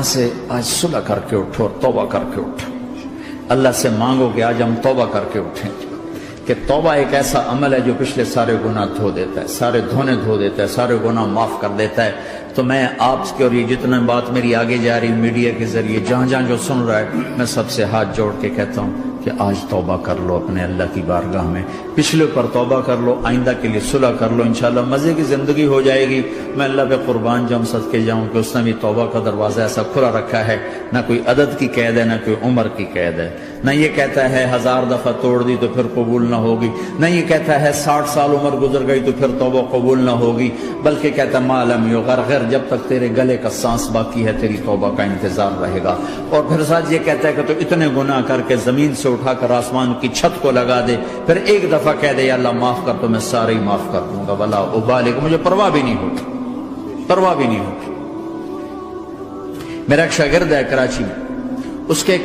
سے آج صلح کر کے اٹھو اور توبہ کر کے اٹھو. اللہ سے مانگو کہ آج ہم توبہ کر کے اٹھیں, کہ توبہ ایک ایسا عمل ہے جو پچھلے سارے گناہ دھو دیتا ہے, سارے دھونے دھو دیتا ہے, سارے گناہ معاف کر دیتا ہے. تو میں آپ کے اور یہ جتنا بات میری آگے جا رہی میڈیا کے ذریعے جہاں جہاں جو سن رہا ہے, میں سب سے ہاتھ جوڑ کے کہتا ہوں کہ آج توبہ کر لو اپنے اللہ کی بارگاہ میں, پچھلے پر توبہ کر لو, آئندہ کے لیے صلح کر لو, انشاءاللہ مزے کی زندگی ہو جائے گی. میں اللہ پہ قربان جاؤں, صدقے جاؤں کہ اس نے بھی توبہ کا دروازہ ایسا کھلا رکھا ہے, نہ کوئی عدد کی قید ہے, نہ کوئی عمر کی قید ہے, نہ یہ کہتا ہے 1000 دفعہ توڑ دی تو پھر قبول نہ ہوگی, نہ یہ کہتا ہے 60 سال عمر گزر گئی تو پھر توبہ قبول نہ ہوگی, بلکہ کہتا ہے ما لم یغرغر, جب تک تیرے گلے کا سانس باقی ہے تیری توبہ کا انتظار رہے گا. اور پھر ساتھ یہ کہتا ہے کہ تو اتنے گناہ کر کے زمین سے اٹھا کر آسمان کی چھت کو لگا دے, پھر ایک دفعہ کہہ دے یا اللہ معاف کر تو میں سارے ہی معاف کر دوں گا, ولا ابالغ, مجھے پرواہ بھی نہیں ہوتی, پرواہ بھی نہیں ہوتی. میرا ایک شاگرد ہے کراچی میں, اس کے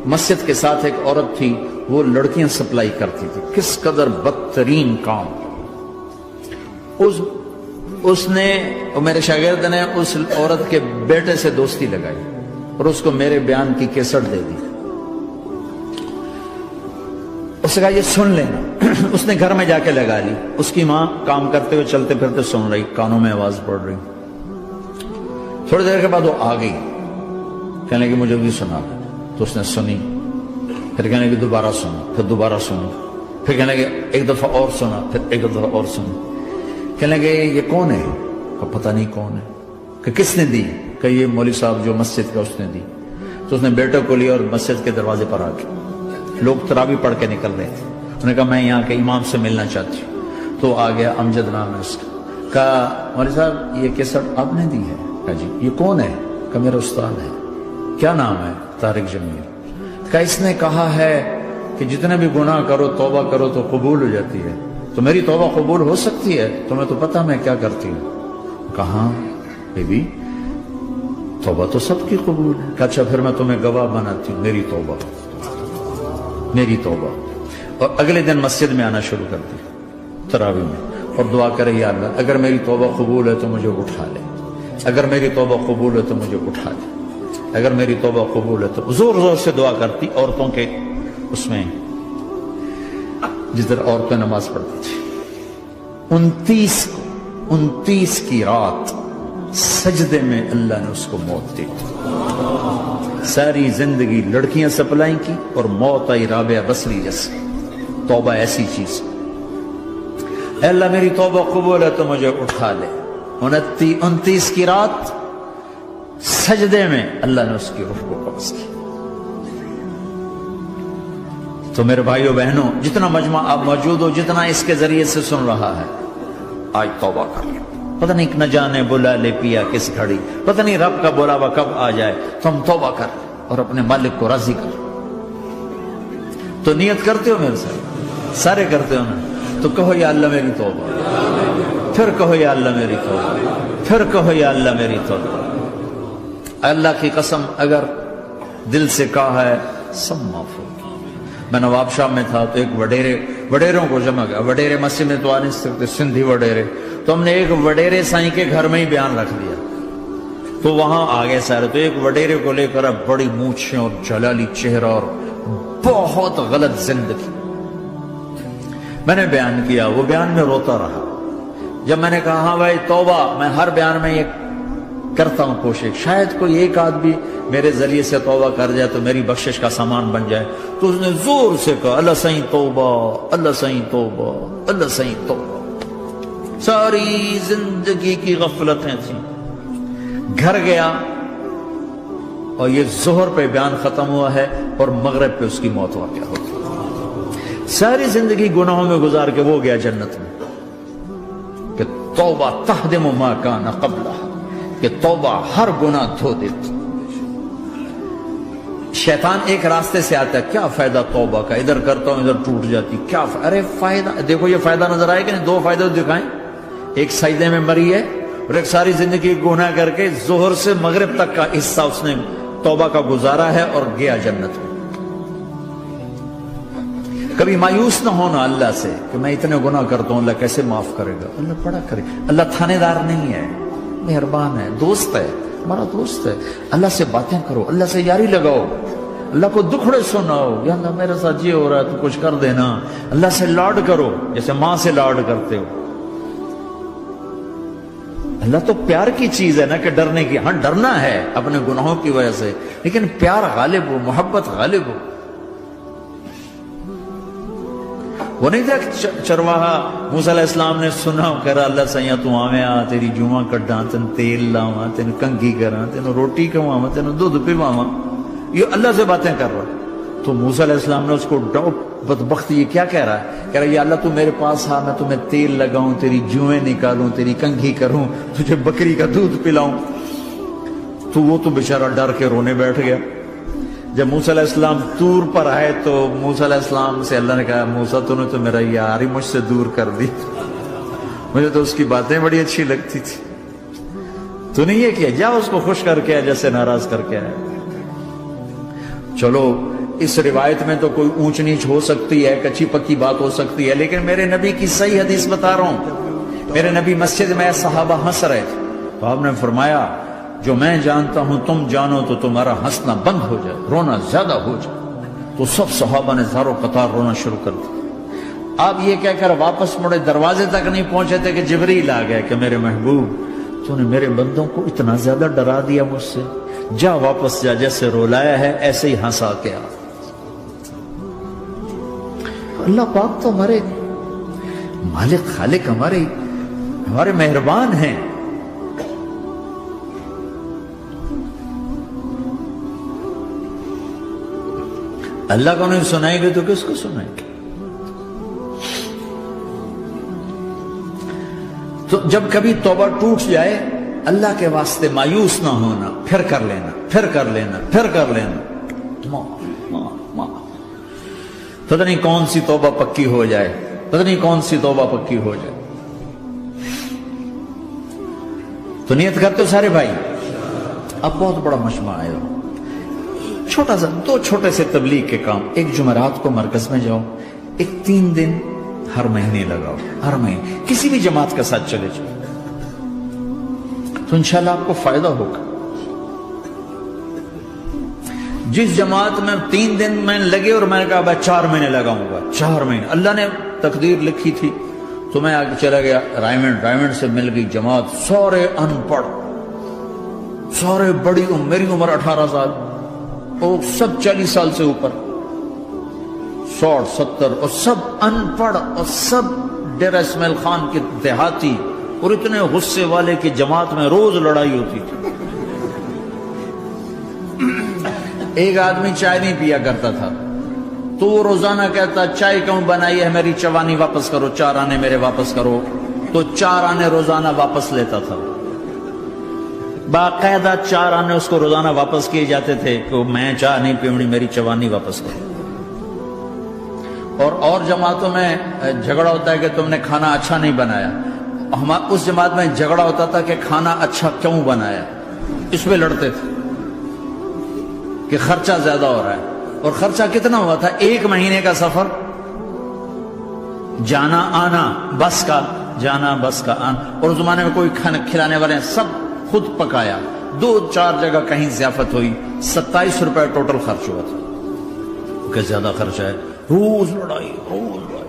مسجد کے ساتھ ایک عورت تھی, وہ لڑکیاں سپلائی کرتی تھی. کس قدر بدترین کام. اس نے, میرے شاگرد نے اس عورت کے بیٹے سے دوستی لگائی اور اس کو میرے بیان کی کیسٹ دے دی. اس نے کہا یہ سن لینا. اس نے گھر میں جا کے لگا لی. اس کی ماں کام کرتے ہوئے چلتے پھرتے سن رہی, کانوں میں آواز پڑ رہی. تھوڑی دیر کے بعد وہ آ گئی, کہنے لگی مجھے بھی سنا. تو اس نے سنی, پھر کہنے لگی دوبارہ سنا, پھر دوبارہ سنی, پھر کہنے لگی ایک دفعہ اور سنا, پھر ایک دفعہ اور سنی. کہنے لگے یہ کون ہے؟ پتہ نہیں کون ہے. کہ کس نے دی؟ کہ یہ مولوی صاحب جو مسجد کا اس نے دی. تو اس نے بیٹے کو لیا اور مسجد کے دروازے پر آ کے, لوگ تراویح پڑھ کے نکل رہے تھے, انہوں نے کہا میں یہاں کے امام سے ملنا چاہتی ہوں. تو آ گیا, امجد نام ہے اس کا. کہا مولوی صاحب یہ کیسٹ آپ نے دی ہے؟ کہا جی. یہ کون ہے؟ کہ میرا استاد ہے. کیا نام ہے؟ طارق جمیل. کہا اس نے کہا ہے کہ جتنے بھی گناہ کرو توبہ کرو تو قبول ہو جاتی ہے, تو میری توبہ قبول ہو سکتی ہے؟ تمہیں تو پتہ میں کیا کرتی ہوں. کہاں بی بی, توبہ تو سب کی قبول ہے. کہ اچھا پھر میں تمہیں گواہ بناتی ہوں, میری توبہ, میری توبہ. اور اگلے دن مسجد میں آنا شروع کر دی تراویح میں, اور دعا کرے یا اللہ اگر میری توبہ قبول ہے تو مجھے اٹھا لے, اگر میری توبہ قبول ہے تو مجھے اٹھا لے, اگر میری توبہ قبول ہے تو. زور زور سے دعا کرتی عورتوں کے اس میں, جس طرح عورتیں نماز پڑھتی تھی. 29 کی رات سجدے میں اللہ نے اس کو موت دی. ساری زندگی لڑکیاں سپلائی کی اور موت آئی رابعہ بصری جیسے. توبہ ایسی چیز, اے اللہ میری توبہ قبول ہے تو مجھے اٹھا لے. 29 کی رات سجدے میں اللہ نے اس کی روح کو قبض کی. تو میرے بھائیو بہنوں, جتنا مجمع آپ موجود ہو, جتنا اس کے ذریعے سے سن رہا ہے, آج توبہ کر لیں. پتہ نہیں نہ جانے بلا لے پیا کس گھڑی, پتہ نہیں رب کا بلاوا کب آ جائے. تو ہم توبہ کر اور اپنے مالک کو راضی کر. تو نیت کرتے ہو میرے ساتھ, سارے کرتے ہو نا, تو کہو یا اللہ میری توبہ, پھر کہو یا اللہ میری توبہ, پھر کہو یا اللہ میری توبہ. اللہ کی قسم اگر دل سے کہا ہے سب معاف ہو. میں نواب شاہ میں تھا تو ایک وڈیروں کو جمع گیا. وڈیرے مسجد میں تو آ نہیں سکتے, سندھی وڈیرے, تو ہم نے ایک وڈیرے سائیں کے گھر میں ہی بیان رکھ دیا. تو وہاں آگے سارے, تو ایک وڈیرے کو لے کر بڑی مونچھیں اور جلالی چہرہ اور بہت غلط زندگی. میں نے بیان کیا, وہ بیان میں روتا رہا. جب میں نے کہا ہاں بھائی توبہ, میں ہر بیان میں یہ کرتا ہوں کوشش, شاید کوئی ایک آدمی میرے ذریعے سے توبہ کر جائے تو میری بخشش کا سامان بن جائے. تو اس نے زور سے کہا اللہ سائیں توبہ, اللہ سائیں توبہ, اللہ سائیں توبہ. ساری زندگی کی غفلتیں تھیں. گھر گیا اور یہ ظہر پہ بیان ختم ہوا ہے اور مغرب پہ اس کی موت واقع ہوتی. ساری زندگی گناہوں میں گزار کے وہ گیا جنت میں. کہ توبہ تہدم ما کان قبلہ, کہ توبہ ہر گناہ دھو دیتی. شیطان ایک راستے سے آتا ہے, کیا فائدہ توبہ کا, ادھر کرتا ہوں ادھر ٹوٹ جاتی, کیا ارے فائدہ, دیکھو یہ فائدہ نظر آئے کہ نہیں, 2 فائدے دکھائیں. ایک سجدے میں مری ہے اور ایک ساری زندگی گناہ کر کے ظہر سے مغرب تک کا حصہ اس نے توبہ کا گزارا ہے اور گیا جنت میں. کبھی مایوس نہ ہونا اللہ سے کہ میں اتنے گناہ کرتا ہوں, اللہ کیسے معاف کرے گا. اللہ بڑا کرے, اللہ تھانے دار نہیں ہے, مہربان ہے, دوست ہے, ہمارا دوست ہے، اللہ سے باتیں کرو، اللہ سے یاری لگاؤ، اللہ کو دکھڑے سناؤ، یا اللہ میرے ساتھ یہ ہو رہا ہے تو کچھ کر دینا، اللہ سے لاڈ کرو جیسے ماں سے لاڈ کرتے ہو۔ اللہ تو پیار کی چیز ہے نا کہ ڈرنے کی، ہاں ڈرنا ہے اپنے گناہوں کی وجہ سے، لیکن پیار غالب ہو، محبت غالب ہو۔ وہ نہیں تھا چرواہا موسیٰ علیہ السلام نے سنا، کہہ رہا اللہ سیاں تو آویں آ، تیری جوہاں کڈاں، تین تیل لاواں، تین کنگھی کراں، تین روٹی کھواواں، تین دودھ پواواں، یہ اللہ سے باتیں کر رہا۔ تو موسیٰ علیہ السلام نے اس کو بدبخت یہ کیا کہہ رہا ہے؟ کہہ رہا ہے یا اللہ تو میرے پاس آ، میں تمہیں تیل لگاؤں، تیری جوئیں نکالوں، تیری کنگھی کروں، تجھے بکری کا دودھ پلاؤں۔ تو وہ تو بیچارہ ڈر کے رونے بیٹھ گیا۔ جب موسیٰ علیہ السلام طور پر آئے تو موسیٰ علیہ السلام سے اللہ نے کہا موسیٰ تو نے تو میرا یار ہی مجھ سے دور کر دی، مجھے تو اس کی باتیں بڑی اچھی لگتی تھی، تو نے یہ کیا، جا اس کو خوش کر کے جیسے ناراض کر کے آئے۔ چلو اس روایت میں تو کوئی اونچ نیچ ہو سکتی ہے، کچی پکی بات ہو سکتی ہے، لیکن میرے نبی کی صحیح حدیث بتا رہا ہوں۔ میرے نبی مسجد میں صحابہ ہنس رہے تھے تو آپ نے فرمایا جو میں جانتا ہوں تم جانو تو تمہارا ہنسنا بند ہو جائے، رونا زیادہ ہو جائے۔ تو سب صحابہ نے زاروں قطار رونا شروع کر دیا۔ آپ یہ کہہ کر واپس مڑے، دروازے تک نہیں پہنچے تھے کہ جبریل آ گئے کہ میرے محبوب تو نے میرے بندوں کو اتنا زیادہ ڈرا دیا مجھ سے، جا واپس جا، جیسے رولایا ہے ایسے ہی ہنسا کے آ۔ اللہ پاک تو ہمارے مالک خالق، ہمارے مہربان ہیں۔ اللہ کو نہیں سنائیں گے تو کس کو سنائیں گے؟ تو جب کبھی توبہ ٹوٹ جائے اللہ کے واسطے مایوس نہ ہونا، پھر کر لینا، پھر کر لینا، پھر کر لینا، پتہ نہیں کون سی توبہ پکی ہو جائے، پتہ نہیں کون سی توبہ پکی ہو جائے۔ تو نیت کرتے ہو سارے بھائی؟ اب بہت بڑا مجمع آئے ہو، چھوٹا سا دو چھوٹے سے تبلیغ کے کام۔ ایک جمعرات کو مرکز میں جاؤ، ایک 3 دن ہر مہینے لگاؤ، ہر مہینے کسی بھی جماعت کے ساتھ چلے جاؤ تو انشاءاللہ آپ کو فائدہ ہوگا۔ جس جماعت میں 3 دن میں لگے اور میں نے کہا 4 مہینے لگاؤں گا، 4 مہینے اللہ نے تقدیر لکھی تھی، تو میں آگے چلا گیا رائمنڈ سے مل گئی جماعت، سارے ان پڑھ، سارے بڑی میری عمر 18 سال اور سب 40 سال سے اوپر، 60 70 اور سب ان پڑھ اور سب ڈیرہ اسماعیل خان کے دیہاتی، اور اتنے غصے والے کہ جماعت میں روز لڑائی ہوتی تھی۔ ایک آدمی چائے نہیں پیا کرتا تھا تو وہ روزانہ کہتا چائے کیوں بنائی ہے، میری چوانی واپس کرو، 4 آنے میرے واپس کرو، تو 4 آنے روزانہ واپس لیتا تھا، باقاعدہ 4 آنے اس کو روزانہ واپس کیے جاتے تھے کہ میں چائے نہیں پیونی، میری چوانی واپس کرو۔ اور جماعتوں میں جھگڑا ہوتا ہے کہ تم نے کھانا اچھا نہیں بنایا، اس جماعت میں جھگڑا ہوتا تھا کہ کھانا اچھا کیوں بنایا، اس پہ لڑتے تھے کہ خرچہ زیادہ ہو رہا ہے۔ اور خرچہ کتنا ہوا تھا؟ 1 مہینے کا سفر، جانا آنا بس کا، جانا بس کا آنا، اور اس زمانے میں کوئی کھانا کھلانے والے ہیں، سب خود پکایا، 2-4 جگہ کہیں ضیافت ہوئی، 27 روپے ٹوٹل خرچ ہوا تھا۔ کہ زیادہ خرچہ ہے، روز لڑائی، روز لڑائی۔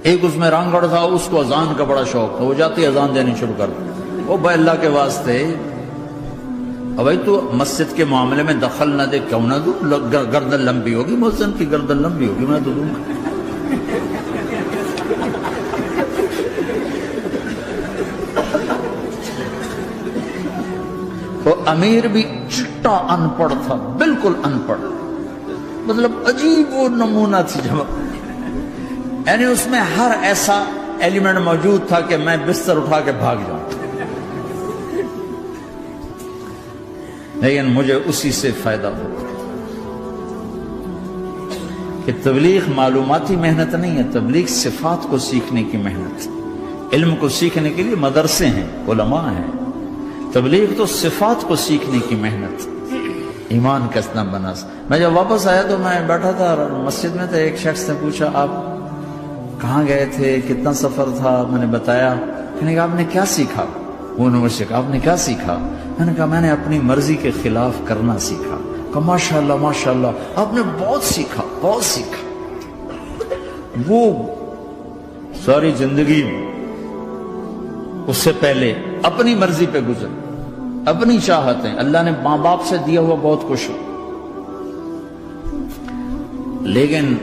ایک اس میں رانگڑ تھا، اس کو اذان کا بڑا شوق تھا، وہ جاتی اذان دینی شروع کر دی، وہ بھائی اللہ کے واسطے اب بھائی تو مسجد کے معاملے میں دخل نہ دے، کیوں نہ دوں، گردن لمبی ہوگی، مؤذن کی گردن لمبی ہوگی، میں تو دوں گا۔ وہ امیر بھی چٹا ان پڑھ تھا، بالکل ان پڑھ، مطلب عجیب وہ نمونہ تھی جماعت، یعنی اس میں ہر ایسا ایلیمنٹ موجود تھا کہ میں بستر اٹھا کے بھاگ جاؤں، لیکن مجھے اسی سے فائدہ ہو کہ تبلیغ معلوماتی محنت نہیں ہے، تبلیغ صفات کو سیکھنے کی محنت۔ علم کو سیکھنے کے لیے مدرسے ہیں، علماء ہیں، تبلیغ تو صفات کو سیکھنے کی محنت، ایمان کسنا بنا۔ میں جب واپس آیا تو میں بیٹھا تھا مسجد میں، تو ایک شخص نے پوچھا آپ کہاں گئے تھے، کتنا سفر تھا، میں نے بتایا، کہنے کہ آپ نے کیا سیکھا؟ انہوں نے مجھ سے کہا آپ نے کیا سیکھا؟ میں نے کہا میں نے اپنی مرضی کے خلاف کرنا سیکھا۔ کہا ماشاءاللہ ماشاءاللہ آپ نے بہت سیکھا، بہت سیکھا۔ وہ ساری زندگی اس سے پہلے اپنی مرضی پہ گزر، اپنی چاہتیں، اللہ نے ماں باپ سے دیا ہوا بہت کچھ ہو، لیکن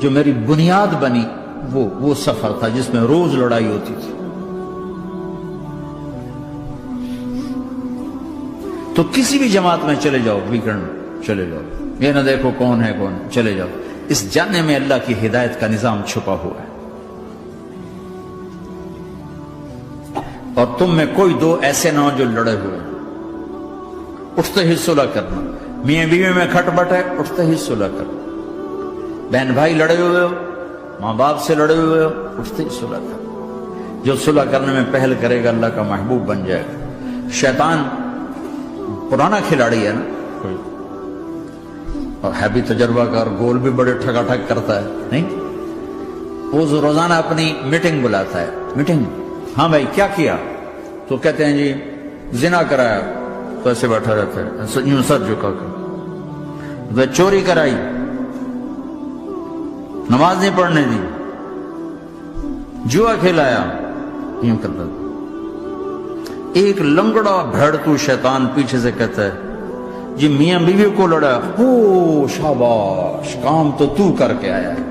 جو میری بنیاد بنی وہ سفر تھا جس میں روز لڑائی ہوتی تھی۔ تو کسی بھی جماعت میں چلے جاؤ، ویکنڈ چلے جاؤ، یہ نہ دیکھو کون ہے کون، چلے جاؤ، اس جاننے میں اللہ کی ہدایت کا نظام چھپا ہوا ہے۔ اور تم میں کوئی دو ایسے نہ ہو جو لڑے ہوئے، اٹھتے ہی صلح کرنا۔ میاں بیوی میں کھٹ بٹ ہے، اٹھتے ہی صلح کرنا۔ بہن بھائی لڑے ہوئے ہو، ماں باپ سے لڑے ہوئے ہو، اٹھتے ہی صلح کرنا۔ جو صلح کرنے میں پہل کرے گا اللہ کا محبوب بن جائے گا۔ شیطان پرانا کھلاڑی ہے نا کوئی، اور ہے بھی تجربہ کار، گول بھی بڑے ٹھگا ٹھگ کرتا ہے، نہیں؟ وہ روزانہ اپنی میٹنگ بلاتا ہے، میٹنگ، ہاں بھائی کیا کیا؟ تو کہتے ہیں جی زنا کرایا، تو ایسے بیٹھا رہتا ہے، یوں سر جھکا کر۔ چوری کرائی، نماز نہیں پڑھنے دی، جوا کھلایا، یوں کرتا تھا۔ ایک لنگڑا بھیڑتو شیطان پیچھے سے کہتا ہے جی میاں بیوی کو لڑایا، ہو شاباش، کام تو کر کے آیا ہے۔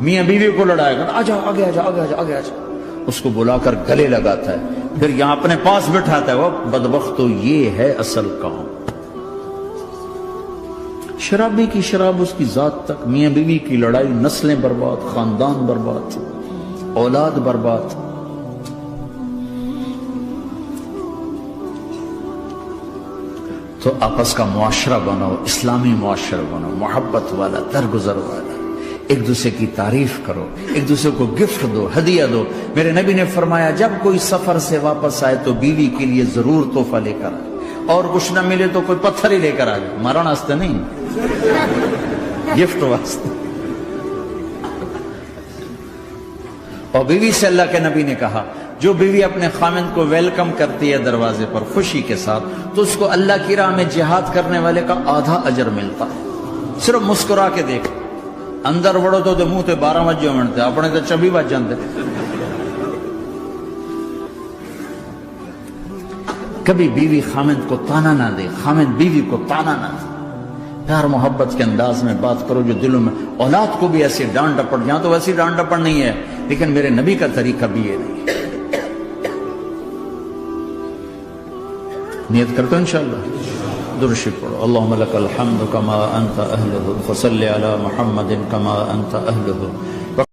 میاں بیوی کو لڑایا، آجا آگے آجا آگے آجا آگے آجا، اس کو بلا کر گلے لگاتا ہے، پھر یہاں اپنے پاس بٹھاتا ہے۔ وہ بدبختو، یہ ہے اصل کام۔ شرابی کی شراب اس کی ذات تک، میاں بیوی کی لڑائی، نسلیں برباد، خاندان برباد، اولاد برباد۔ تو آپس کا معاشرہ بناؤ، اسلامی معاشرہ بناؤ، محبت والا، درگزر والا، ایک دوسرے کی تعریف کرو، ایک دوسرے کو گفٹ دو، ہدیہ دو۔ میرے نبی نے فرمایا جب کوئی سفر سے واپس آئے تو بیوی کے لیے ضرور تحفہ لے کر آئے، اور کچھ نہ ملے تو کوئی پتھر ہی لے کر آئے، مارا واسطے نہیں، گفٹ واسطے۔ اور بیوی سے اللہ کے نبی نے کہا جو بیوی اپنے خامند کو ویلکم کرتی ہے دروازے پر خوشی کے ساتھ، تو اس کو اللہ کی راہ میں جہاد کرنے والے کا آدھا اجر ملتا ہے۔ صرف مسکرا کے دیکھ، اندر وڑو تو منہ تے 12 وجہ منتے، اپنے تو 24 بج جاندے۔ کبھی بیوی خامند کو تانا نہ دے، خامند بیوی کو تانا نہ دے، پیار محبت کے انداز میں بات کرو جو دلوں میں۔ اولاد کو بھی ایسی ڈانٹ ڈپٹ، یہاں تو ویسی ڈانٹ ڈپٹ نہیں ہے، لیکن میرے نبی کا طریقہ بھی یہ نہیں ہے۔ نیت کرتے ہیں انشاءاللہ، درود شریف پڑھو۔ اللہم لک الحمد کما انت اہلہ، فصل علی محمد کما انت اہلہ۔